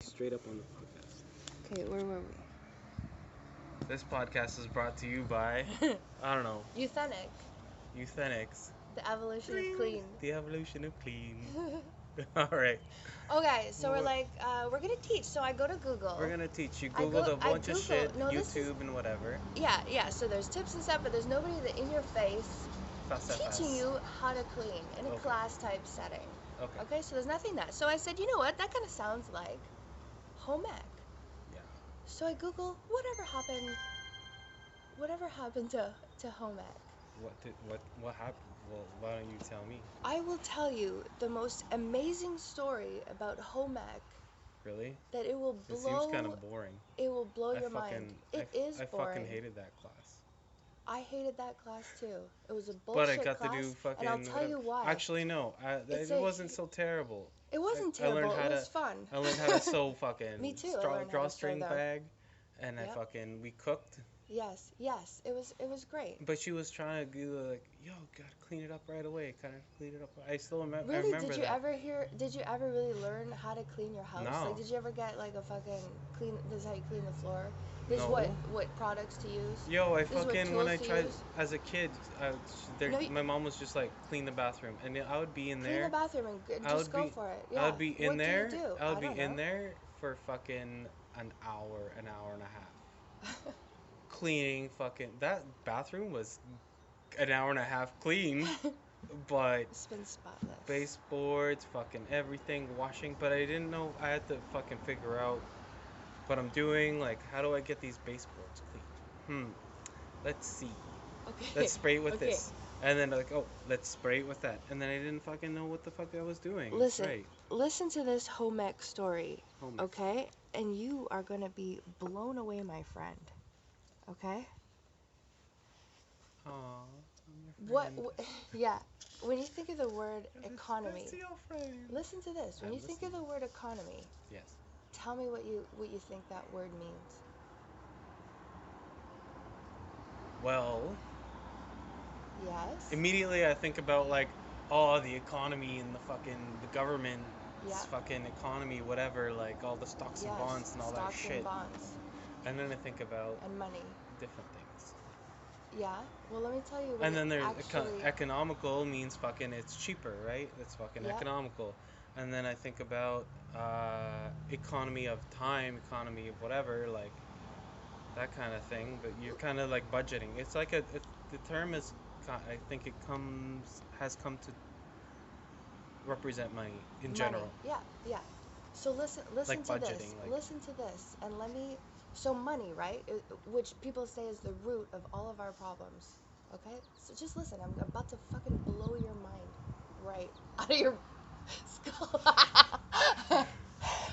Straight up on the podcast. Okay, where were This podcast is brought to you by, we? I don't know, Euthenic, Euthenics. the evolution of clean. The evolution of clean. Alright. Okay, so we're gonna teach. So I go to Google. We're gonna teach you. I Googled a I bunch of shit, no, this is- YouTube and whatever. Yeah. So there's tips and stuff, but there's nobody that in your face Fast. teaching you how to clean in a Okay. class type setting. Okay. Okay, so there's nothing that. So I said, you know what? That kind of sounds like home ec. Yeah. So I Google whatever happened to home ec. What happened? Well, why don't you tell me? I will tell you the most amazing story about home ec Really? that it will It blow seems kind of boring. it will blow I your fucking, mind. It is I boring. fucking hated that class. I hated that class too. It was a But bullshit I got class, to do fucking. and I'll tell you why. Actually, no. It's It wasn't so terrible. It wasn't I learned terrible. how It was to- fun. I learned how to sew fucking Me too, I learned how to sew drawstring them. bag, and Yep. we cooked. Yes. It was great. But she was trying to do like, yo, gotta clean it up right away. Gotta clean it up. I still remember. I Really? remember Did you that. did you ever really learn how to clean your house? No. Like, did you ever get like a fucking this is how you clean the floor? This is No. what products to use? Yo, I This is what fucking when I tools to tried use? as a kid, No, you- my mom was just like clean the bathroom, and I would be in Clean the there. bathroom and I just would go be- for it. Yeah. I would be in What there. Do you do? I would be don't in know. there for fucking an hour and a half, cleaning fucking that bathroom was an hour and a half clean, but It's been spotless. baseboards, fucking everything, washing. But I didn't know I had to fucking figure out what I'm doing. Like, how do I get these baseboards clean? Let's see. Okay. Let's spray it with Okay. this. And then like, oh, let's spray it with that. And then I didn't fucking know what the fuck I was doing. Listen, Right. listen to this home ec story, Home ec. okay? And you are gonna be blown away, my friend. Okay? Aw, I'm your What? friend. Yeah. When you think of the word 'Cause it's economy, best to your friend. listen to this. When I'm you think of the word economy, Yes. tell me what you think that word means. Well, Yes. immediately I think about like, oh, the economy and the government, Yeah. fucking economy, whatever, like all the stocks and Yes, bonds and all that stocks shit. and bonds And then I think about and money. different things. Yeah. Well, let me tell you. What And then it there's actually. economical means fucking it's cheaper, right? It's fucking Yeah. economical. And then I think about economy of time, economy of whatever, like that kind of thing. But you're kind of like budgeting. It's like the term is, I think it has come to represent money in Money. general. Yeah. So listen Like to this. budgeting, like- Listen to this, and let me. So money, right? Which people say is the root of all of our problems. Okay. So just listen. I'm about to fucking blow your mind right out of your skull.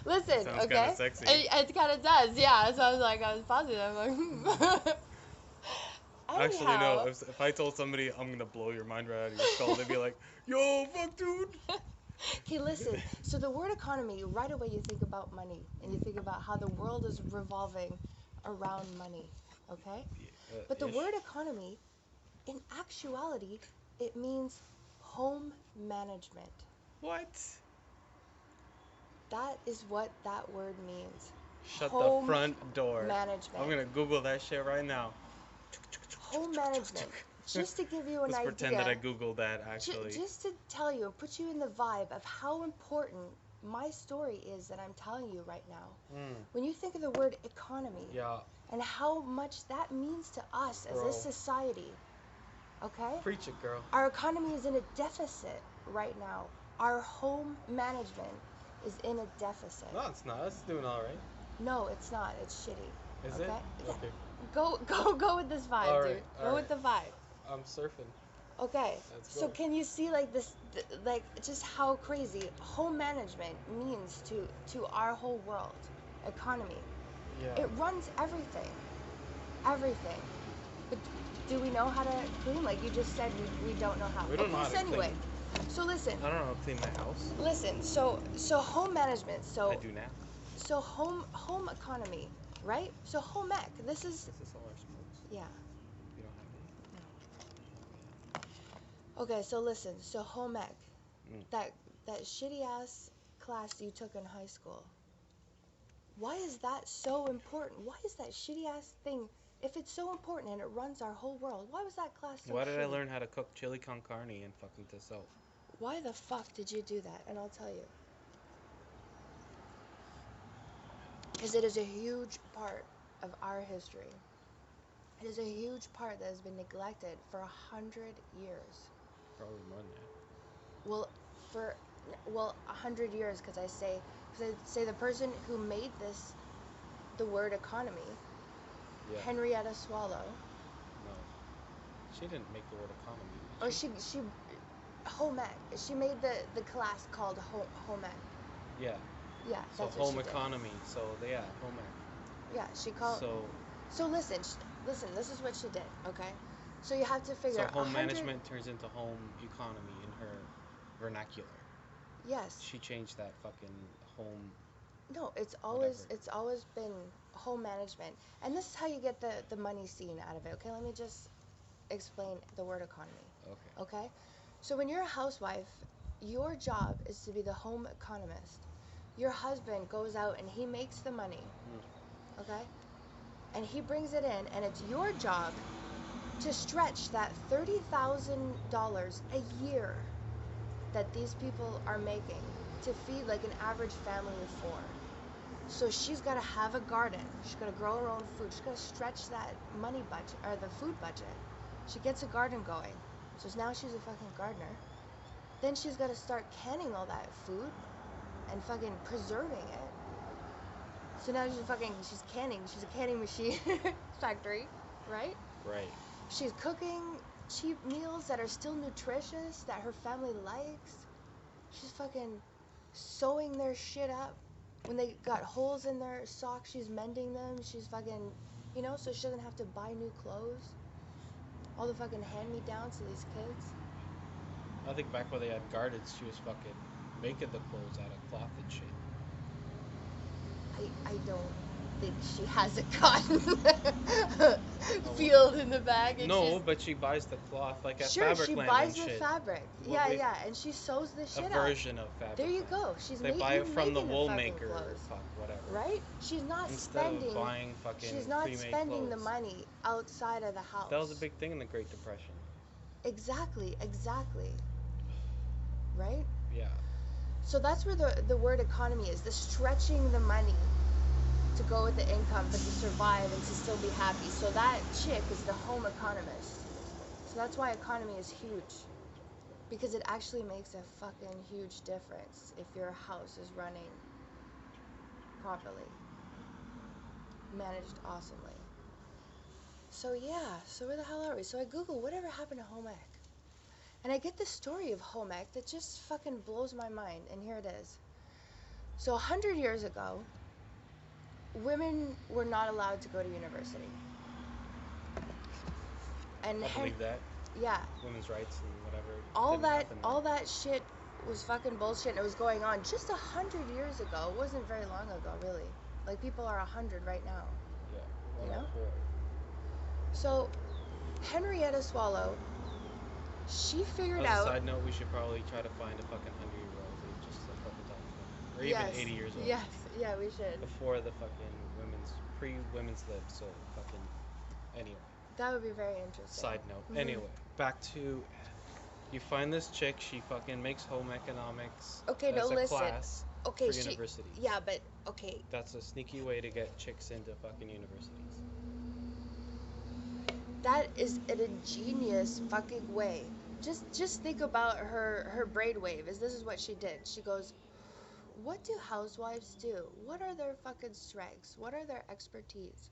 Listen, Sounds okay. kinda sexy. It kind of does, yeah. So I was positive. I'm like. Actually, Anyhow. no. If I told somebody I'm gonna blow your mind right out of your skull, they'd be like, "Yo, fuck, dude." Okay, listen. So the word economy, right away you think about money, and you think about how the world is revolving around money, okay? But the Ish. word economy, in actuality, it means home management. What? That is what that word means. Shut Home the front door. management. I'm gonna Google that shit right now. Home management. Just to give you an Let's idea. pretend that I Googled that actually. Just to tell you and put you in the vibe of how important my story is that I'm telling you right now. When you think of the word economy Yeah, and how much that means to us as Bro. a society, okay? preach it, girl. Our economy is in a deficit right now. Our home management is in a deficit. No, it's not. It's doing all right. No, it's not. It's shitty. Is Okay? it? Yeah. Okay. Go with this vibe, All dude. right, Go all with the vibe. I'm surfing. Okay, Let's so go. can you see like this, like just how crazy home management means to our whole world, economy? Yeah. It runs everything, everything. But do we know how to clean? Like you just said, we don't know how. We don't know how so to anyway, so listen, I don't know how to clean my house. listen. So home management. I So do now. so home economy, right? So home ec. This is Is this all our smokes? yeah. You don't have any? Okay, so listen. So home ec, Mm. that shitty ass class you took in high school. Why is that so important? Why is that shitty ass thing? If it's so important and it runs our whole world, why was that class so Why did I shitty? learn how to cook chili con carne in fucking Tissot? Why the fuck did you do that? And I'll tell you. Because it is a huge part of our history. It is a huge part that has been neglected for 100 years. Probably more than that. Well, 100 years, because I say the person who made this, the word economy, Yeah. Henrietta Swallow. No. She didn't make the word economy. Or she home ec. She made the class called home ec. Yeah. Yeah, So that's what home she did. economy. So yeah, home ec. Yeah, she called. So listen. This is what she did. Okay. So you have to figure. So home management turns into home economy in her vernacular. Yes. She changed that fucking home. No, it's Whatever. always been home management, and this is how you get the money scene out of it. Okay, let me just explain the word economy. Okay. Okay, so when you're a housewife, your job is to be the home economist. Your husband goes out and he makes the money. Okay, and he brings it in, and it's your job to stretch that $30,000 a year that these people are making to feed like an average family of 4. So she's got to have a garden. She's got to grow her own food. She's got to stretch that money budget, or the food budget. She gets a garden going. So now she's a fucking gardener. Then she's got to start canning all that food and fucking preserving it. So now she's canning. She's a canning machine factory, right? Right. She's cooking cheap meals that are still nutritious, that her family likes. She's fucking sewing their shit up. When they got holes in their socks, she's mending them. She's fucking, so she doesn't have to buy new clothes. All the fucking hand-me-downs to these kids. I think back when they had gardens, she was fucking making the clothes out of cloth and shit. I don't think she has a cotton field in the bag. And no, but she buys the cloth like at sure, Fabric she Land buys and the shit. fabric. Well, Yeah, and she sews the shit a up. version of Fabric There you Land. go. She's They buy it from the making wool fucking maker clothes. or whatever. Right? She's not Instead spending. of buying fucking She's not pre-made spending the clothes. money outside of the house. That was a big thing in the Great Depression. Exactly. Right? Yeah. So that's where the word economy is, the stretching the money to go with the income, but to survive and to still be happy. So that chick is the home economist. So that's why economy is huge. Because it actually makes a fucking huge difference if your house is running properly. Managed awesomely. So yeah, so where the hell are we? So I Google whatever happened to home ec. And I get this story of home ec that just fucking blows my mind, and here it is. So 100 years ago, women were not allowed to go to university. And I believe that. Yeah. Women's rights and whatever. All that shit was fucking bullshit, and it was going on just 100 years ago. It wasn't very long ago, really. Like, people are 100 right now. Yeah. You know? Cool. So, Henrietta Swallow, she figured As a out... side note, we should probably try to find a fucking 100-year-old who just a couple times. Or even 80 years old. Yes, yeah, we should. Before the fucking pre-women's lib, so fucking... Anyway. That would be very interesting. Side note. Mm-hmm. Anyway, back to... You find this chick, she fucking makes home economics as a class for universities. Yeah, but, okay. That's a sneaky way to get chicks into fucking universities. That is an ingenious fucking way. Just think about her brainwave. This is what she did. She goes, what do housewives do? What are their fucking strengths? What are their expertise?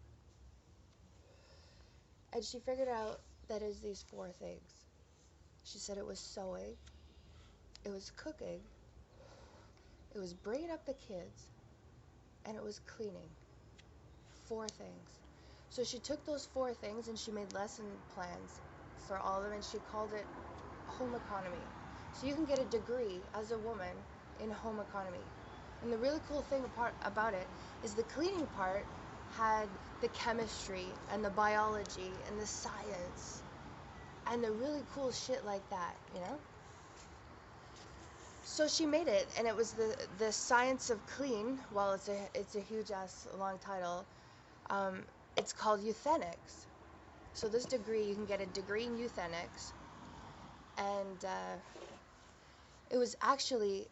And she figured out that it's these 4 things. She said it was sewing, it was cooking, it was bringing up the kids, and it was cleaning. 4 things. So she took those 4 things and she made lesson plans for all of them, and she called it home economy. So you can get a degree as a woman in home economy. And the really cool thing about it is the cleaning part had the chemistry and the biology and the science and the really cool shit like that, you know? So she made it, and it was the science of clean. Well, it's a huge ass long title. Um, it's called Euthenics. So this degree, you can get a degree in Euthenics, and it was actually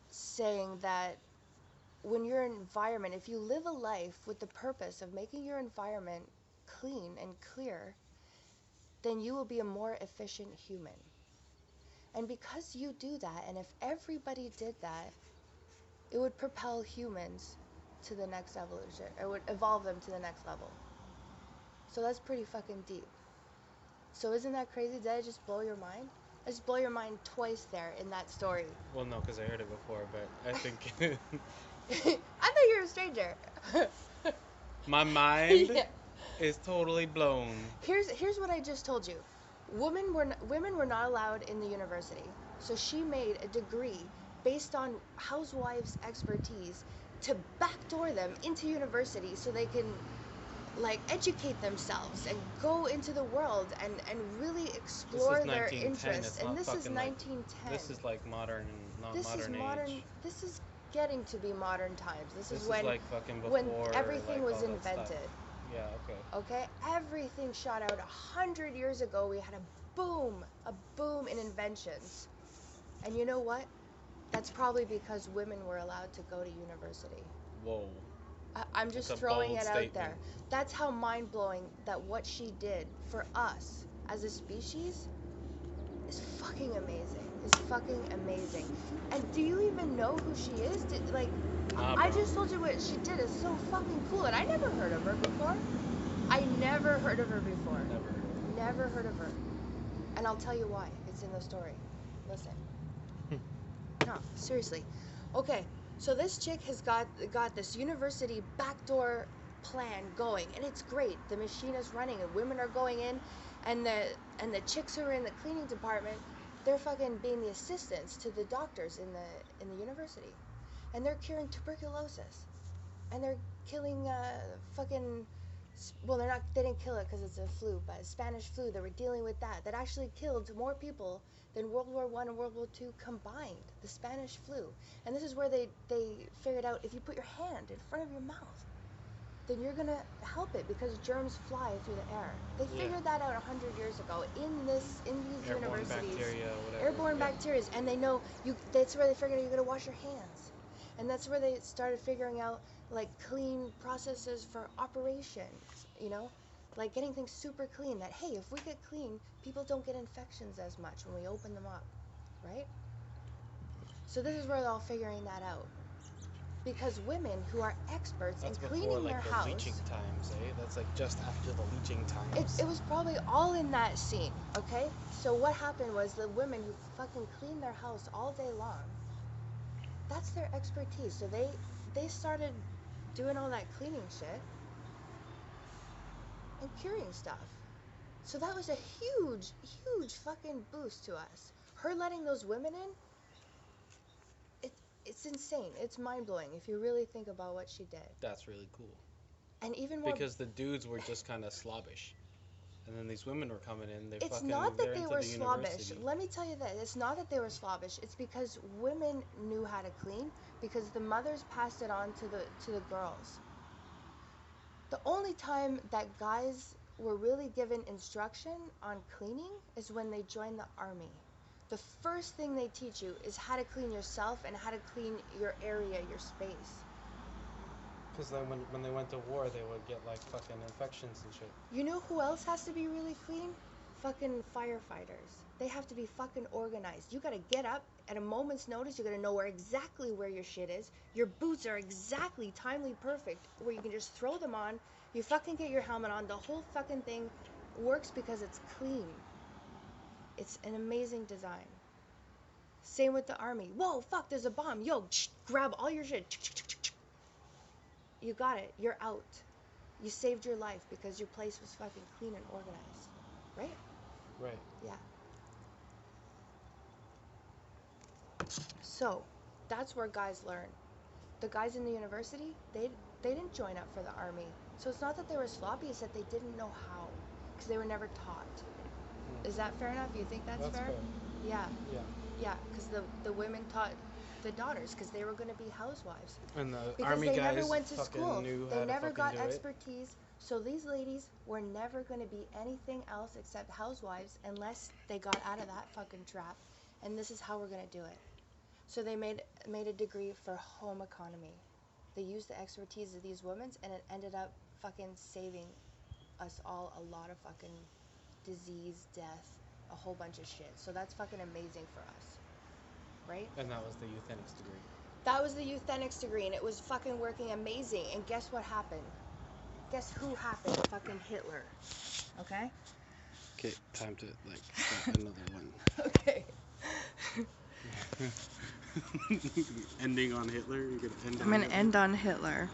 saying that when your environment, if you live a life with the purpose of making your environment clean and clear, then you will be a more efficient human. And because you do that, and if everybody did that, it would propel humans to the next evolution. It would evolve them to the next level. So that's pretty fucking deep. So isn't that crazy? Did I just blow your mind? I just blow your mind twice there in that story. Well, no, because I heard it before, but I think I thought you were a stranger. my mind Yeah. is totally blown. Here's what I just told you. Women were not allowed in the university. So she made a degree based on housewives' expertise to backdoor them into university so they can like educate themselves and go into the world and really explore their 1910, interests. it's And not this is fucking like- 1910. This is like modern, not This modern is age. modern. This is getting to be modern times. This is when like fucking before when everything like, was all that stuff. invented. Yeah, okay. Okay, everything shot out 100 years ago. We had a boom in inventions. And you know what? That's probably because women were allowed to go to university. Whoa. I'm just That's a throwing bold it out statement. there. That's how mind-blowing that what she did for us as a species is fucking amazing. It's fucking amazing. And do you even know who she is? Nah, I bro. just told you what she did is so fucking cool, and I never heard of her before. I never heard of her before. Never. Never heard of her. And I'll tell you why. It's in the story. Listen. No, seriously. Okay, so this chick has got this university backdoor plan going, and it's great. The machine is running, and women are going in, and the chicks who are in the cleaning department, they're fucking being the assistants to the doctors in the university, and they're curing tuberculosis, and they're killing fucking. Well, they didn't kill it because it's a flu, but Spanish flu. They were dealing with that actually killed more people than World War I and World War II combined. The Spanish flu, and this is where they figured out if you put your hand in front of your mouth, then you're gonna help it because germs fly through the air. They figured that out 100 years ago in these Airborne universities. bacteria, whatever. Airborne bacteria, and they know you. That's where they figured out you gotta wash your hands, and that's where they started figuring out like clean processes for operations. You know, like getting things super clean. That hey, if we get clean, people don't get infections as much when we open them up, right? So this is where they're all figuring that out. Because women who are experts That's in before cleaning like their the house, leaching times, eh? That's like just after the leaching times. it was probably all in that scene, okay? So what happened was the women who fucking clean their house all day long, that's their expertise. So they started doing all that cleaning shit and curing stuff. So that was a huge, huge fucking boost to us. Her letting those women in, it's insane. It's mind-blowing if you really think about what she did. That's really cool. And even more Because the dudes were just kind of slobbish. And then these women were coming in, it's not that they're they into were the slobbish. university. Let me tell you that. It's not that they were slobbish. It's because women knew how to clean because the mothers passed it on to the girls. The only time that guys were really given instruction on cleaning is when they join the army. The first thing they teach you is how to clean yourself and how to clean your area, your space. Because then when they went to war, they would get like fucking infections and shit. You know who else has to be really clean? Fucking firefighters. They have to be fucking organized. You gotta get up at a moment's notice. You gotta know exactly where your shit is. Your boots are exactly timely perfect where you can just throw them on. You fucking get your helmet on. The whole fucking thing works because it's clean. It's an amazing design. Same with the army. Whoa, fuck, there's a bomb. Yo, grab all your shit. You got it. You're out. You saved your life because your place was fucking clean and organized. Right? Right. Yeah. So, that's where guys learn. The guys in the university, they didn't join up for the army. So it's not that they were sloppy, it's that they didn't know how. Because they were never taught. Is that fair enough? You think that's fair? fair. Yeah. Yeah. Yeah, because the women taught the daughters because they were going to be housewives. And the Because army they guys never went to fucking school. knew They how never to got fucking do it. expertise. So these ladies were never going to be anything else except housewives unless they got out of that fucking trap. And this is how we're going to do it. So they made a degree for home economy. They used the expertise of these women, and it ended up fucking saving us all a lot of fucking disease, death, a whole bunch of shit. So that's fucking amazing for us. Right? And that was the Euthenics degree. That was the Euthenics degree, and it was fucking working amazing. And guess what happened? Guess who happened? Fucking Hitler. Okay? Okay, time to start another one. Okay. Ending on Hitler. You're gonna end. I'm gonna end on Hitler.